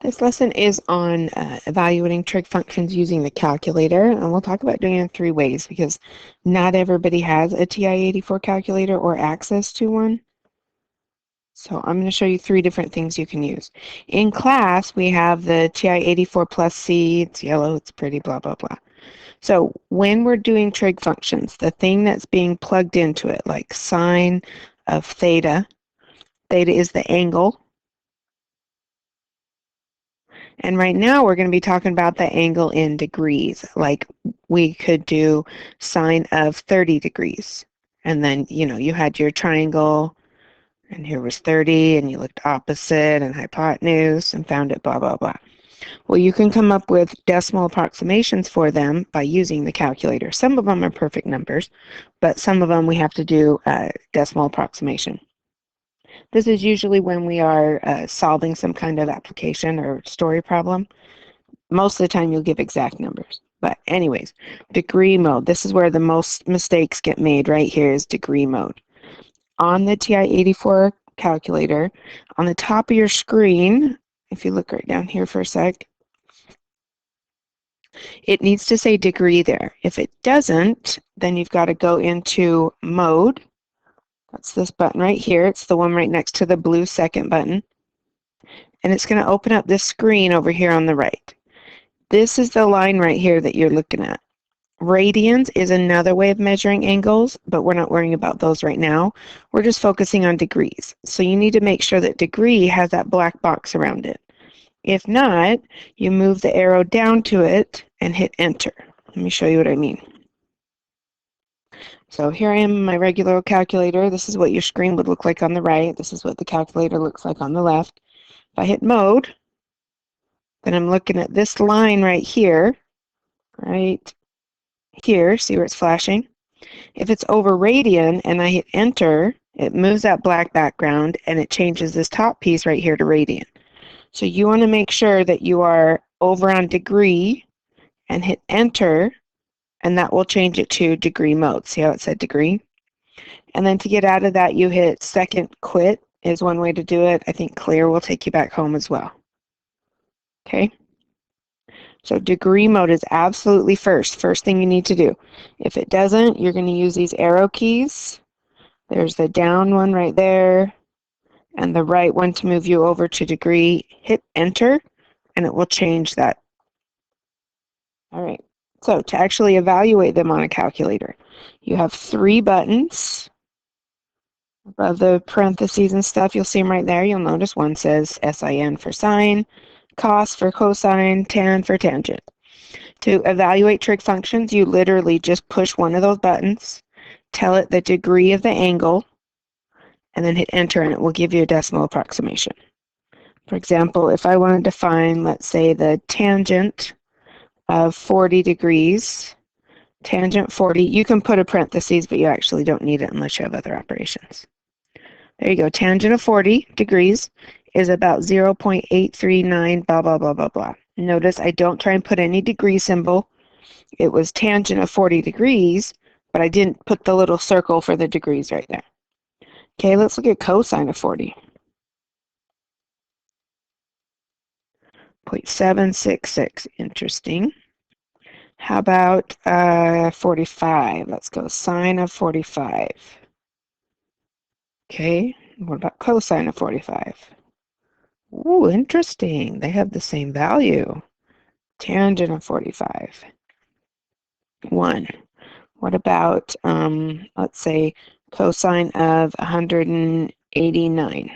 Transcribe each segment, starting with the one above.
This lesson is on evaluating trig functions using the calculator, and we'll talk about doing it in 3 ways because not everybody has a TI-84 calculator or access to one. So I'm going to show you 3 different things you can use. In class, we have the TI-84 plus C, it's yellow, it's pretty, blah, blah, blah. So when we're doing trig functions, the thing that's being plugged into it, like sine of theta, theta is the angle. And right now we're going to be talking about the angle in degrees. Like we could do sine of 30 degrees. And then, you had your triangle, and here was 30, and you looked opposite and hypotenuse and found it, blah, blah, blah. Well, you can come up with decimal approximations for them by using the calculator. Some of them are perfect numbers, but some of them we have to do decimal approximation. This is usually when we are solving some kind of application or story problem. Most of the time you'll give exact numbers. But anyways, degree mode. This is where the most mistakes get made right here is degree mode. On the TI-84 calculator, on the top of your screen, if you look right down here for a sec, it needs to say degree there. If it doesn't, then you've got to go into mode. That's this button right here. It's the one right next to the blue second button. And it's going to open up this screen over here on the right. This is the line right here that you're looking at. Radians is another way of measuring angles, but we're not worrying about those right now. We're just focusing on degrees. So you need to make sure that degree has that black box around it. If not, you move the arrow down to it and hit enter. Let me show you what I mean. So here I am in my regular old calculator. This is what your screen would look like on the right. This is what the calculator looks like on the left. If I hit mode, then I'm looking at this line right here, see where it's flashing? If it's over radian and I hit enter, it moves that black background and it changes this top piece right here to radian. So you want to make sure that you are over on degree and hit enter, and that will change it to degree mode. See how it said degree? And then to get out of that, you hit second quit is one way to do it. I think clear will take you back home as well. Okay? So degree mode is absolutely first thing you need to do. If it doesn't, you're going to use these arrow keys. There's the down one right there and the right one to move you over to degree. Hit enter and it will change that. All right. So to actually evaluate them on a calculator, you have 3 buttons. Above the parentheses and stuff, you'll see them right there. You'll notice one says SIN for sine, cos for cosine, tan for tangent. To evaluate trig functions, you literally just push one of those buttons, tell it the degree of the angle, and then hit enter and it will give you a decimal approximation. For example, if I wanted to find, let's say, the tangent of 40 degrees, tangent 40, you can put a parentheses, but you actually don't need it unless you have other operations. There you go. Tangent of 40 degrees is about 0.839, blah, blah, blah, blah, blah. Notice I don't try and put any degree symbol. It was tangent of 40 degrees, but I didn't put the little circle for the degrees right there. Okay, let's look at cosine of 40. 0.766, interesting. How about 45? Let's go sine of 45. Okay, what about cosine of 45? Ooh, interesting. They have the same value. Tangent of 45. 1. What about, let's say, cosine of 189?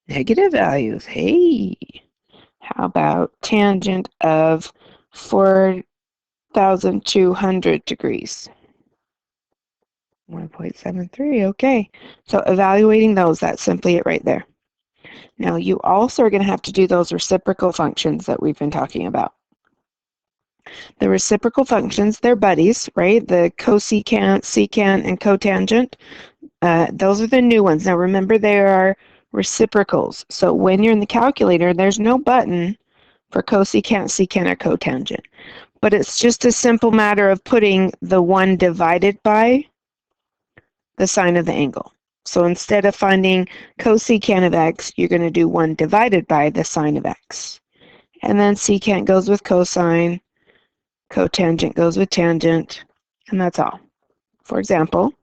Negative values. Hey. How about tangent of 4,200 degrees? 1.73, okay. So evaluating those, that's simply it right there. Now you also are going to have to do those reciprocal functions that we've been talking about. The reciprocal functions, they're buddies, right? The cosecant, secant, and cotangent. Those are the new ones. Now remember, they are reciprocals. So when you're in the calculator, there's no button for cosecant, secant, or cotangent. But it's just a simple matter of putting the one divided by the sine of the angle. So instead of finding cosecant of x, you're going to do 1 divided by the sine of x. And then secant goes with cosine, cotangent goes with tangent, and that's all. For example,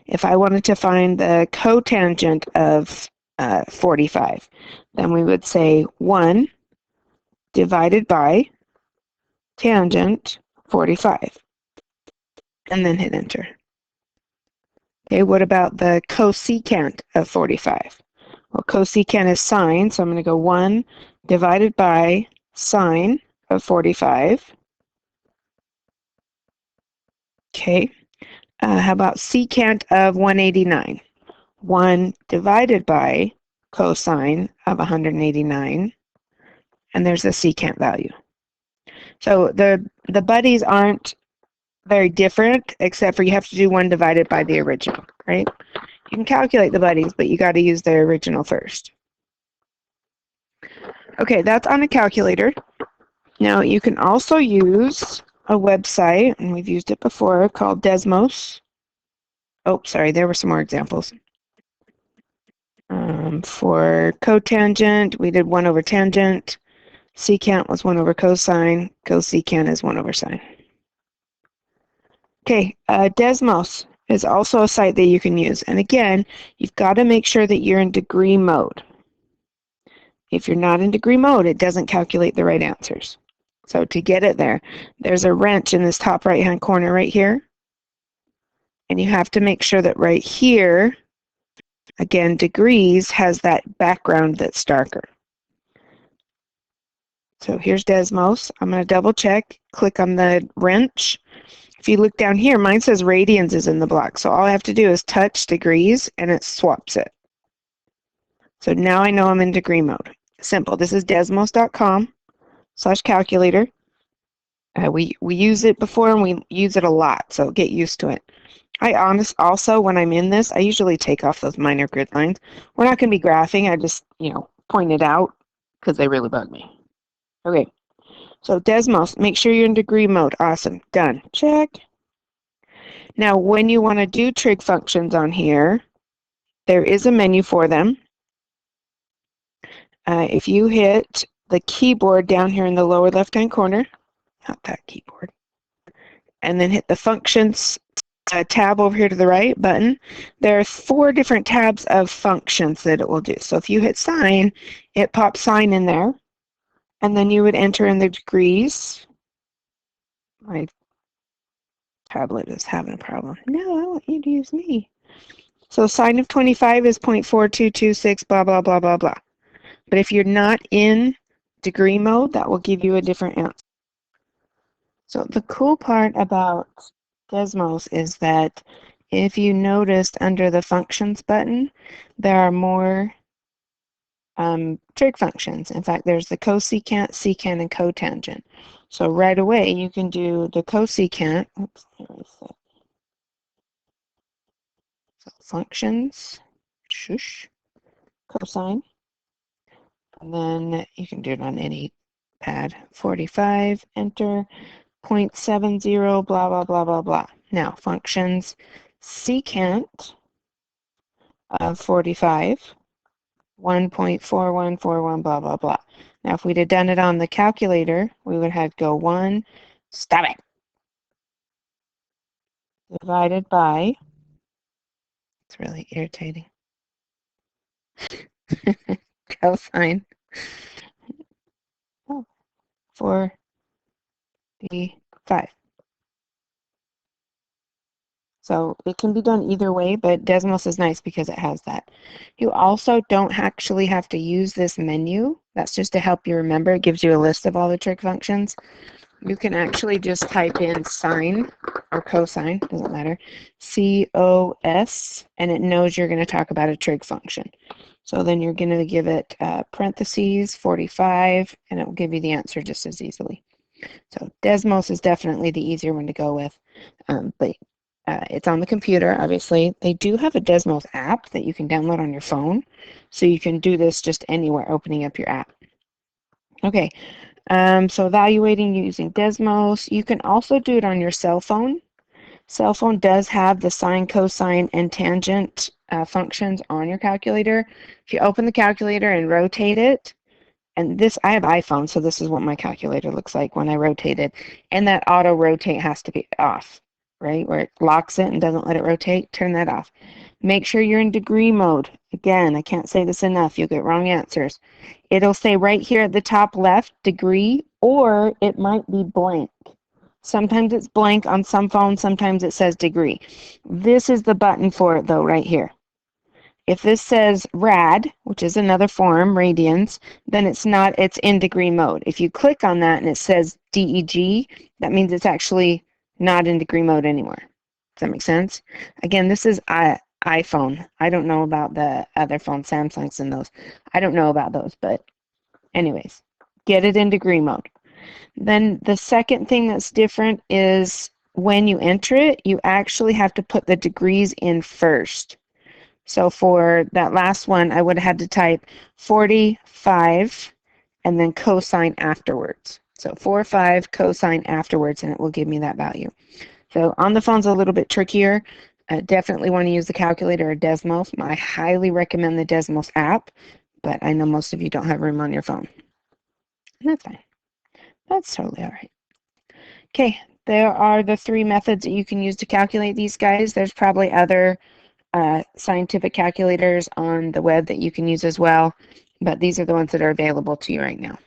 if I wanted to find the cotangent of 45, then we would say 1 divided by tangent 45, and then hit enter. Okay, what about the cosecant of 45? Well, cosecant is sine, so I'm going to go 1 divided by sine of 45. Okay, how about secant of 189? 1 divided by cosine of 189, and there's the secant value. So the buddies aren't very different, except for you have to do 1 divided by the original, right? You can calculate the buddies, but you got to use the original first. Okay, that's on a calculator. Now you can also use a website, and we've used it before, called Desmos. Oh, sorry, there were some more examples. For cotangent, we did 1 over tangent. Secant was 1 over cosine. Cosecant is 1 over sine. Okay, Desmos is also a site that you can use. And again, you've got to make sure that you're in degree mode. If you're not in degree mode, it doesn't calculate the right answers. So to get it there, there's a wrench in this top right-hand corner right here. And you have to make sure that right here, again, degrees has that background that's darker. So here's Desmos. I'm going to double check, click on the wrench. If you look down here, mine says radians is in the block. So all I have to do is touch degrees and it swaps it. So now I know I'm in degree mode. Simple. This is desmos.com/calculator. We use it before and we use it a lot, so get used to it. Also, when I'm in this, I usually take off those minor grid lines. We're not going to be graphing. I just, point it out because they really bug me. Okay, so Desmos, make sure you're in degree mode. Awesome. Done. Check. Now, when you want to do trig functions on here, there is a menu for them. If you hit the keyboard down here in the lower left-hand corner, not that keyboard, and then hit the functions tab over here to the right button, there are 4 different tabs of functions that it will do. So if you hit sine, it pops sine in there, and then you would enter in the degrees. My tablet is having a problem. No, I want you to use me. So sine of 25 is 0.4226, blah, blah, blah, blah, blah. But if you're not in degree mode, that will give you a different answer. So the cool part about Desmos is that if you noticed under the functions button, there are more trig functions. In fact, there's the cosecant, secant, and cotangent. So right away, you can do the cosecant. Oops, so functions, shush, cosine. And then you can do it on any pad. 45, enter, 0.70, blah, blah, blah, blah, blah. Now, functions, secant of 45, 1.4141, blah, blah, blah. Now, if we'd have done it on the calculator, we would have go 1, stop it, divided by, it's really irritating, cosine, 45. So it can be done either way, but Desmos is nice because it has that. You also don't actually have to use this menu. That's just to help you remember. It gives you a list of all the trig functions. You can actually just type in sine or cosine, doesn't matter, COS, and it knows you're going to talk about a trig function. So then you're going to give it parentheses 45, and it will give you the answer just as easily. So Desmos is definitely the easier one to go with, but it's on the computer, obviously. They do have a Desmos app that you can download on your phone, so you can do this just anywhere, opening up your app. Okay, so evaluating using Desmos. You can also do it on your cell phone. Cell phone does have the sine, cosine, and tangent functions on your calculator. If you open the calculator and rotate it, and this, I have iPhone, so this is what my calculator looks like when I rotate it. And that auto rotate has to be off, right? Where it locks it and doesn't let it rotate, turn that off. Make sure you're in degree mode. Again, I can't say this enough, you'll get wrong answers. It'll say right here at the top left, degree, or it might be blank. Sometimes it's blank on some phones, sometimes it says degree. This is the button for it though, right here. If this says rad, which is another form, radians, then it's not, it's in degree mode. If you click on that and it says DEG, that means it's actually not in degree mode anymore. Does that make sense? Again, this is iPhone. I don't know about the other phone, Samsungs and those. I don't know about those, but anyways, get it in degree mode. Then the second thing that's different is when you enter it, you actually have to put the degrees in first. So for that last one, I would have had to type 45 and then cosine afterwards. So 45 cosine afterwards, and it will give me that value. So on the phone's a little bit trickier. Definitely want to use the calculator or Desmos. I highly recommend the Desmos app, but I know most of you don't have room on your phone. And that's fine. That's totally all right. Okay, there are the three methods that you can use to calculate these guys. There's probably other scientific calculators on the web that you can use as well, but these are the ones that are available to you right now.